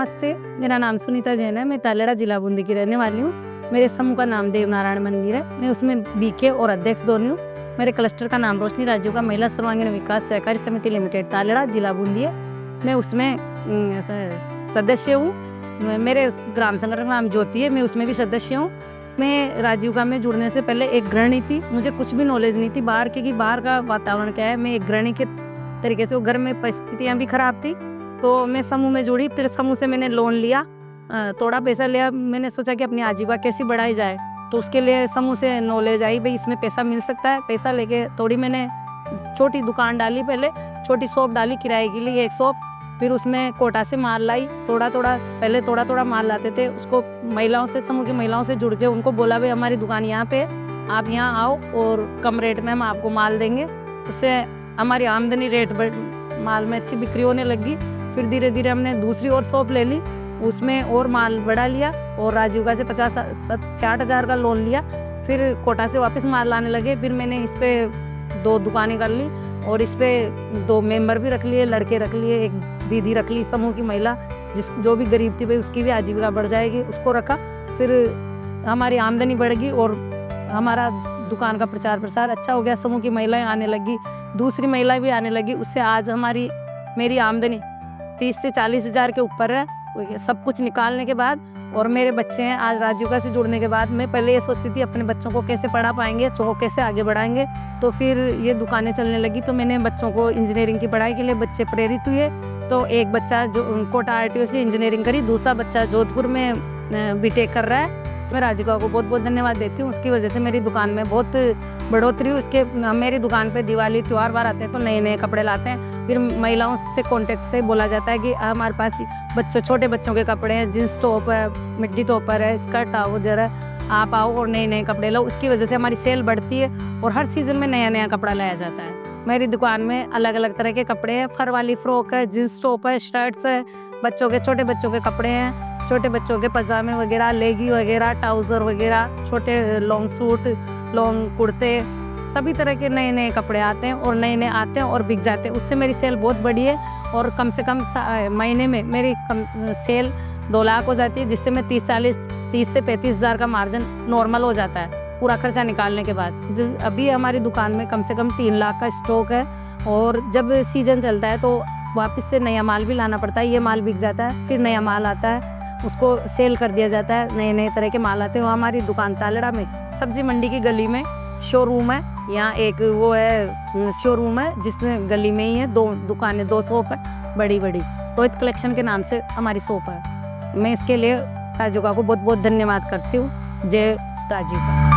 नमस्ते, मेरा नाम सुनीता जैन है। मैं तालेड़ा जिला बूंदी की रहने वाली हूँ। मेरे समूह का नाम देव नारायण मंदिर है। मैं उसमें बीके और अध्यक्ष दोनों हूँ। मेरे क्लस्टर का नाम रोशनी राजीव का महिला सर्वांगीण विकास सहकारी समिति लिमिटेड तालेड़ा जिला बूंदी है। मैं उसमें सदस्य हूँ। मेरे ग्राम संगठन का नाम ज्योति है, मैं उसमें भी सदस्य हूँ। मैं राजीव का में जुड़ने से पहले एक गृहिणी थी। मुझे कुछ भी नॉलेज नहीं थी बाहर की कि बाहर का वातावरण क्या है। मैं एक गृहिणी के तरीके से, वो घर में परिस्थितियाँ भी खराब थी, तो मैं समूह में जुड़ी। फिर समूह से मैंने लोन लिया, थोड़ा पैसा लिया। मैंने सोचा कि अपनी आजीविका कैसी बढ़ाई जाए, तो उसके लिए समूह से नॉलेज आई, भाई इसमें पैसा मिल सकता है। पैसा लेके थोड़ी मैंने छोटी दुकान डाली, पहले छोटी शॉप डाली किराए के लिए, एक शॉप। फिर उसमें कोटा से माल लाई, पहले थोड़ा थोड़ा माल लाते थे। उसको महिलाओं से, समूह की महिलाओं से जुड़ के उनको बोला, भाई हमारी दुकान यहाँ पे है, आप यहाँ आओ और कम रेट में हम आपको माल देंगे। उससे हमारी आमदनी रेट माल में अच्छी बिक्री होने लगी। फिर धीरे धीरे हमने दूसरी और शॉप ले ली, उसमें और माल बढ़ा लिया और राजीव से 50-60 हज़ार का लोन लिया। फिर कोटा से वापस माल लाने लगे। फिर मैंने इस पे 2 दुकानें कर ली और इस पे 2 मेंबर भी रख लिए, लड़के रख लिए, एक दीदी रख ली समूह की महिला, जो भी गरीब थी भाई उसकी भी आजीविका बढ़ जाएगी, उसको रखा। फिर हमारी आमदनी बढ़ गई और हमारा दुकान का प्रचार प्रसार अच्छा हो गया। समूह की महिलाएं आने लगी, दूसरी महिलाएं भी आने लगी। उससे आज मेरी आमदनी 30 से 40 हज़ार के ऊपर है, सब कुछ निकालने के बाद। और मेरे बच्चे हैं, आज राजीव से जुड़ने के बाद मैं पहले ये सोचती थी अपने बच्चों को कैसे पढ़ा पाएंगे, बच्चों को कैसे आगे बढ़ाएंगे। तो फिर ये दुकानें चलने लगी, तो मैंने बच्चों को इंजीनियरिंग की पढ़ाई के लिए बच्चे प्रेरित हुए। तो एक बच्चा जो कोटा RTO से इंजीनियरिंग करी, दूसरा बच्चा जोधपुर में बीटेक कर रहा है। मैं राजिका को बहुत बहुत धन्यवाद देती हूँ, उसकी वजह से मेरी दुकान में बहुत बढ़ोतरी हुई। मेरी दुकान पे दिवाली त्यौहार बार आते हैं तो नए नए कपड़े लाते हैं। फिर महिलाओं से कांटेक्ट से बोला जाता है कि हमारे पास छोटे बच्चों के कपड़े हैं, जींस टॉप है, मिड्डी टॉपर है, स्कर्ट ट्राउजर है, आप आओ और नए नए कपड़े लो। उसकी वजह से हमारी सेल बढ़ती है और हर सीज़न में नया नया कपड़ा लाया जाता है। मेरी दुकान में अलग अलग तरह के कपड़े हैं, फर वाली फ्रॉक है, जींस टॉप है, शर्ट्स है, छोटे बच्चों के कपड़े हैं, छोटे बच्चों के पजामे वगैरह, लेगी वगैरह, ट्राउज़र वगैरह, छोटे लॉन्ग सूट, लॉन्ग कुर्ते, सभी तरह के नए नए कपड़े आते हैं और नए आते हैं और बिक जाते हैं। उससे मेरी सेल बहुत बड़ी है और कम से कम महीने में मेरी सेल 2 लाख हो जाती है, जिससे मैं 30 से 35 हज़ार का मार्जिन नॉर्मल हो जाता है पूरा खर्चा निकालने के बाद। अभी हमारी दुकान में कम से कम 3 लाख का स्टॉक है और जब सीजन चलता है तो वापस से नया माल भी लाना पड़ता है। ये माल बिक जाता है, फिर नया माल आता है, उसको सेल कर दिया जाता है। नए नए तरह के माल आते हैं। हमारी दुकान तालेड़ा में सब्जी मंडी की गली में शोरूम है। यहाँ एक वो है शोरूम है, जिस गली में ही है 2 दुकानें, 2 शॉप है बड़ी बड़ी। रोहित कलेक्शन के नाम से हमारी शॉप है। मैं इसके लिए राजीव को बहुत बहुत धन्यवाद करती हूँ। जय राजीव।